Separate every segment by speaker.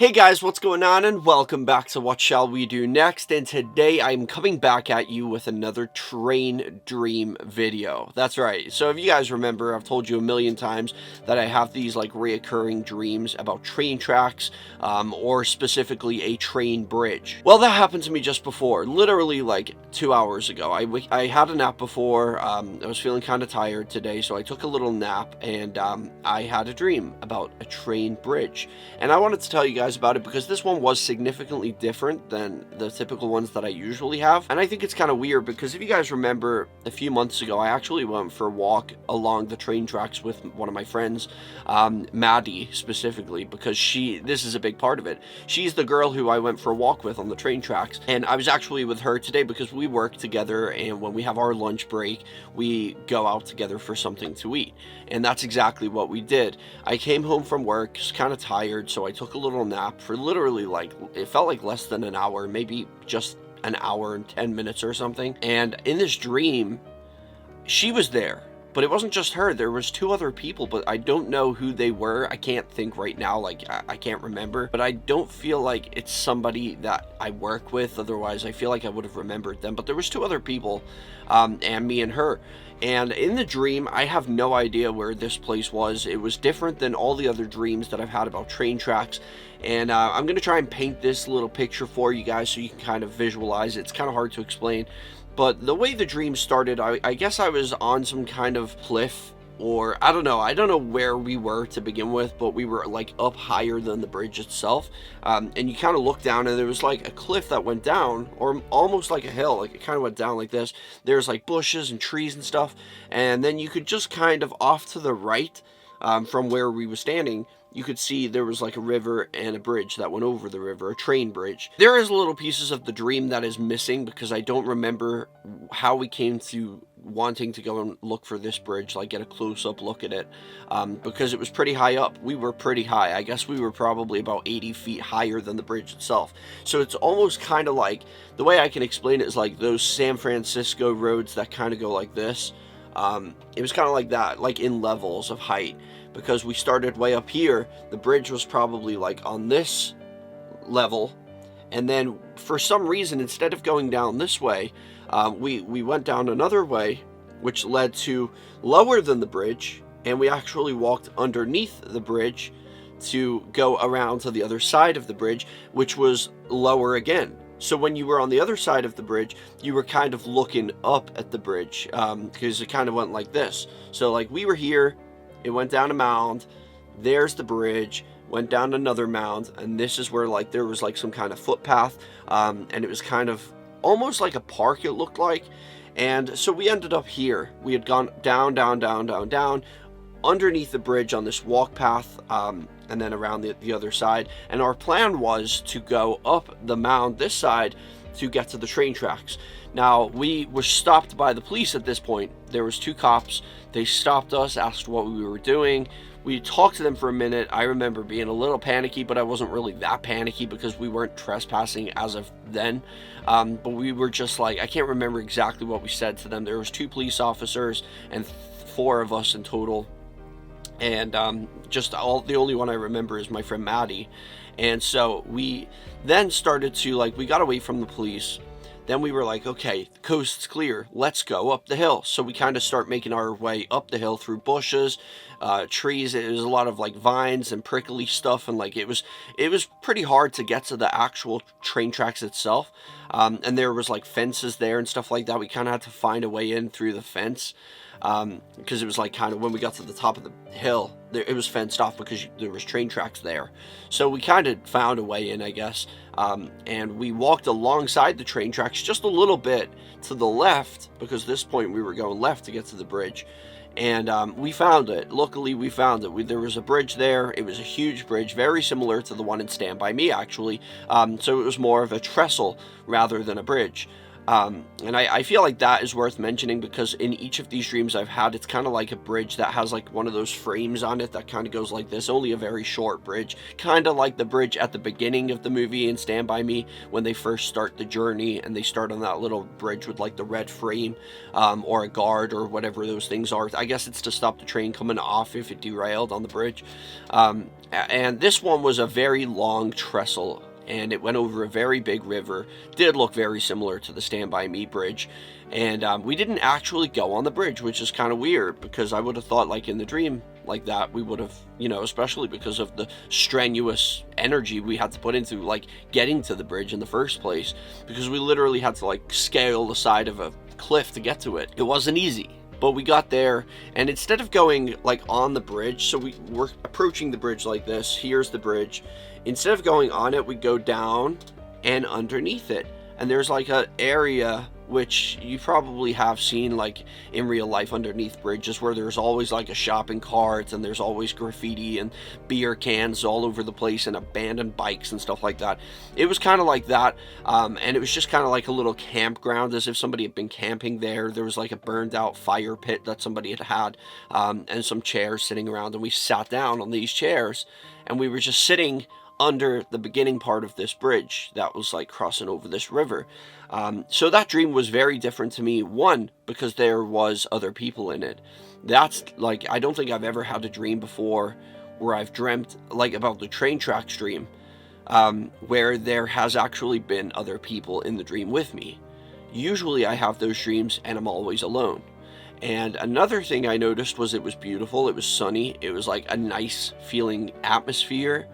Speaker 1: Hey guys, what's going on, and welcome back to What Shall We Do Next, and today I'm coming back at you with another train dream video. That's right. So if you guys remember, I've told you a million times that I have these like reoccurring dreams about train tracks, or specifically a train bridge. Well, that happened to me just before, literally like 2 hours ago. I had a nap before. I was feeling kind of tired today, so I took a little nap, and I had a dream about a train bridge. And I wanted to tell you guys about it because this one was significantly different than the typical ones that I usually have. And I think it's kind of weird because if you guys remember, a few months ago, I actually went for a walk along the train tracks with one of my friends, Maddie specifically, because this is a big part of it. She's the girl who I went for a walk with on the train tracks. And I was actually with her today because we work together, and when we have our lunch break, we go out together for something to eat. And that's exactly what we did. I came home from work, was kind of tired, so I took a little nap for literally it felt like less than an hour, maybe just an hour and 10 minutes or something. And in this dream, she was there, but it wasn't just her. There was two other people, but I don't know who they were. I can't think right now, I can't remember, but I don't feel like it's somebody that I work with. Otherwise, I feel like I would have remembered them. But there was two other people, and me and her. And in the dream, I have no idea where this place was. It was different than all the other dreams that I've had about train tracks. And I'm going to try and paint this little picture for you guys so you can kind of visualize it. It's kind of hard to explain. But the way the dream started, I guess I was on some kind of cliff, or I don't know where we were to begin with, but we were like up higher than the bridge itself. And you kind of look down, and there was like a cliff that went down, or almost like a hill, like it kind of went down like this. There's like bushes and trees and stuff, and then you could just kind of off to the right, from where we were standing, you could see there was like a river and a bridge that went over the river, a train bridge. There is little pieces of the dream that is missing because I don't remember how we came to wanting to go and look for this bridge, like get a close-up look at it, because it was pretty high up. We were pretty high. I guess we were probably about 80 feet higher than the bridge itself. So it's almost kind of like, the way I can explain it is like those San Francisco roads that kind of go like this. It was kind of like that, like in levels of height, because we started way up here. The bridge was probably like on this level, and then for some reason, instead of going down this way, we went down another way, which led to lower than the bridge, and we actually walked underneath the bridge to go around to the other side of the bridge, which was lower again. So when you were on the other side of the bridge, you were kind of looking up at the bridge, because it kind of went like this. So like we were here, it went down a mound, there's the bridge, went down another mound, and this is where like there was like some kind of footpath, and it was kind of almost like a park, it looked like. And so we ended up here. We had gone down, down, down, down, down, underneath the bridge on this walk path, and then around the other side. And our plan was to go up the mound this side to get to the train tracks. Now, we were stopped by the police at this point. There was two cops. They stopped us, asked what we were doing. We talked to them for a minute. I remember being a little panicky, but I wasn't really that panicky because we weren't trespassing as of then. But we were just like, I can't remember exactly what we said to them. There was two police officers and 4 of us in total. And the only one I remember is my friend Maddie. And so we then started to, like, we got away from the police. Then we were like, okay, the coast's clear, let's go up the hill. So we kind of start making our way up the hill through bushes, trees. It was a lot of like vines and prickly stuff, and like it was pretty hard to get to the actual train tracks itself. And there was like fences there and stuff like that. We kind of had to find a way in through the fence, because it was like kind of when we got to the top of the hill, it was fenced off because there was train tracks there. So we kind of found a way in, I guess, and we walked alongside the train tracks just a little bit to the left, because at this point we were going left to get to the bridge. And we found it. Luckily, we found it. There was a bridge there. It was a huge bridge, very similar to the one in Stand By Me, actually. So it was more of a trestle rather than a bridge. And I feel like that is worth mentioning because in each of these dreams I've had, it's kind of like a bridge that has like one of those frames on it that kind of goes like this, only a very short bridge, kind of like the bridge at the beginning of the movie in Stand By Me when they first start the journey and they start on that little bridge with like the red frame, or a guard or whatever those things are. I guess it's to stop the train coming off if it derailed on the bridge. And this one was a very long trestle, and it went over a very big river. Did look very similar to the Stand By Me bridge, and we didn't actually go on the bridge, which is kind of weird because I would have thought like in the dream like that we would have, you know, especially because of the strenuous energy we had to put into like getting to the bridge in the first place, because we literally had to like scale the side of a cliff to get to it. It wasn't easy. But we got there, and instead of going like on the bridge, so we were approaching the bridge like this, here's the bridge. Instead of going on it, we go down and underneath it. And there's like an area which you probably have seen like in real life underneath bridges, where there's always like a shopping cart and there's always graffiti and beer cans all over the place and abandoned bikes and stuff like that. It was kind of like that, and it was just kind of like a little campground, as if somebody had been camping there. There was like a burned out fire pit that somebody had, and some chairs sitting around, and we sat down on these chairs and we were just sitting under the beginning part of this bridge that was like crossing over this river. So that dream was very different to me. One, because there was other people in it. That's like, I don't think I've ever had a dream before where I've dreamt like about the train tracks dream, where there has actually been other people in the dream with me. Usually I have those dreams and I'm always alone. And another thing I noticed was it was beautiful. It was sunny. It was like a nice feeling atmosphere.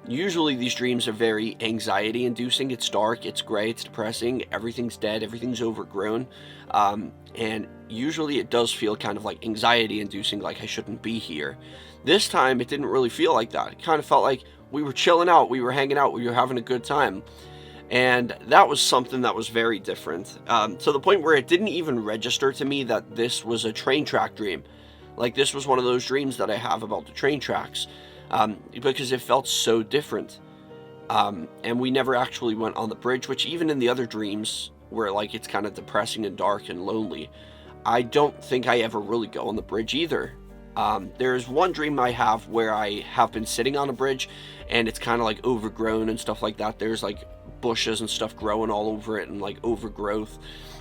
Speaker 1: Usually these dreams are very anxiety inducing. It's dark, it's gray, it's depressing, everything's dead, everything's overgrown. And usually it does feel kind of like anxiety inducing, like I shouldn't be here. This time it didn't really feel like that. It kind of felt like we were chilling out, we were hanging out, we were having a good time. And that was something that was very different, to the point where it didn't even register to me that this was a train track dream. Like, this was one of those dreams that I have about the train tracks. Because it felt so different. And we never actually went on the bridge, which even in the other dreams where like it's kind of depressing and dark and lonely, I don't think I ever really go on the bridge either. There's one dream I have where I have been sitting on a bridge and it's kind of like overgrown and stuff like that. There's like bushes and stuff growing all over it and like overgrowth.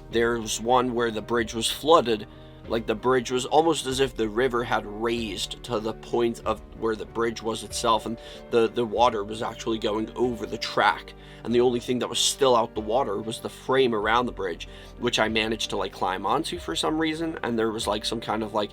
Speaker 1: There's one where the bridge was flooded. Like, the bridge was almost as if the river had raised to the point of where the bridge was itself, and the water was actually going over the track, and the only thing that was still out the water was the frame around the bridge, which I managed to like climb onto for some reason. And there was like some kind of like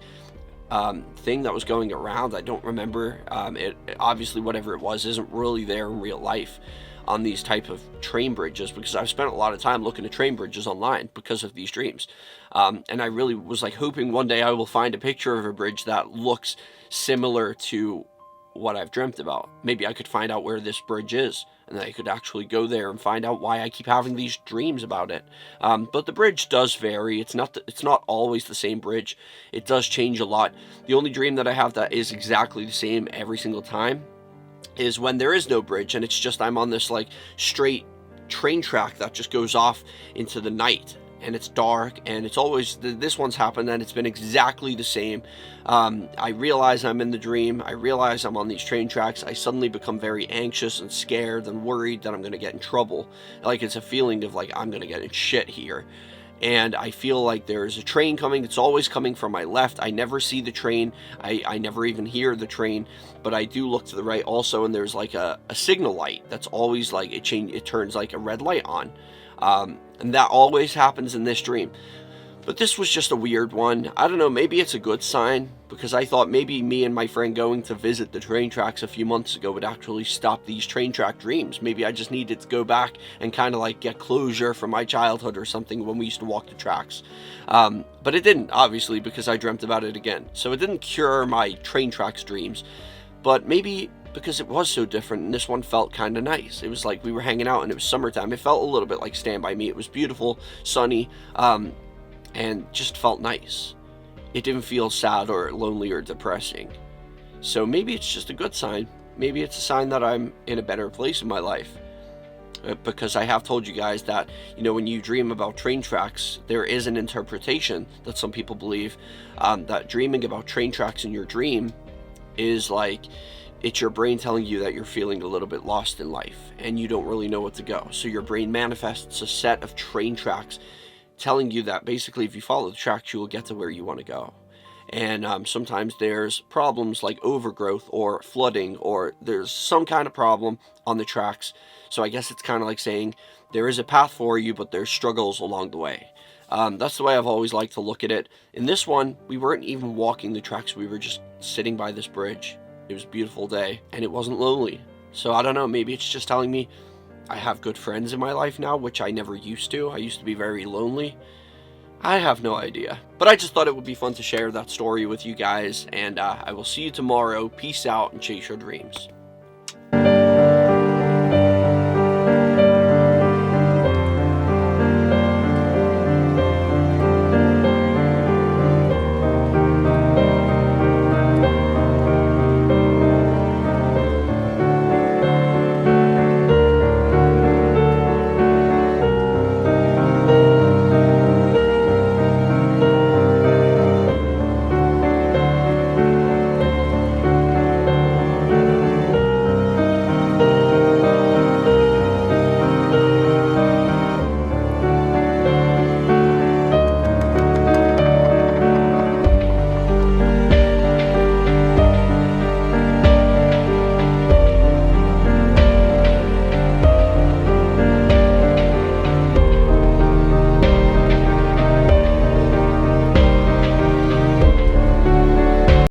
Speaker 1: thing that was going around. I don't remember. It obviously, whatever it was, isn't really there in real life on these type of train bridges, because I've spent a lot of time looking at train bridges online because of these dreams. And I really was like hoping one day I will find a picture of a bridge that looks similar to what I've dreamt about. Maybe I could find out where this bridge is, and I could actually go there and find out why I keep having these dreams about it. But the bridge does vary. It's not always the same bridge. It does change a lot. The only dream that I have that is exactly the same every single time is when there is no bridge, and it's just I'm on this like straight train track that just goes off into the night, and it's dark, and it's always, this one's happened and it's been exactly the same. I realize I'm in the dream. I realize I'm on these train tracks. I suddenly become very anxious and scared and worried that I'm going to get in trouble. Like, it's a feeling of like I'm going to get in shit here. And I feel like there's a train coming. It's always coming from my left. I never see the train. I never even hear the train, but I do look to the right also, and there's like a signal light that's always like it turns like a red light on. And that always happens in this dream. But this was just a weird one. I don't know, maybe it's a good sign, because I thought maybe me and my friend going to visit the train tracks a few months ago would actually stop these train track dreams. Maybe I just needed to go back and kind of like get closure from my childhood or something when we used to walk the tracks. But it didn't, obviously, because I dreamt about it again. So it didn't cure my train tracks dreams. But maybe because it was so different, and this one felt kind of nice. It was like we were hanging out and it was summertime. It felt a little bit like Stand By Me. It was beautiful, sunny, and just felt nice. It didn't feel sad or lonely or depressing. So maybe it's just a good sign. Maybe it's a sign that I'm in a better place in my life. because I have told you guys that, you know, when you dream about train tracks, there is an interpretation that some people believe, that dreaming about train tracks in your dream is like, it's your brain telling you that you're feeling a little bit lost in life and you don't really know what to go. So your brain manifests a set of train tracks telling you that basically if you follow the tracks, you will get to where you want to go. And sometimes there's problems like overgrowth or flooding, or there's some kind of problem on the tracks. So I guess it's kind of like saying there is a path for you, but there's struggles along the way. That's the way I've always liked to look at it. In this one, we weren't even walking the tracks. We were just sitting by this bridge. It was a beautiful day, and it wasn't lonely. So I don't know, maybe it's just telling me I have good friends in my life now, which I never used to. I used to be very lonely. I have no idea. But I just thought it would be fun to share that story with you guys, and I will see you tomorrow. Peace out and chase your dreams.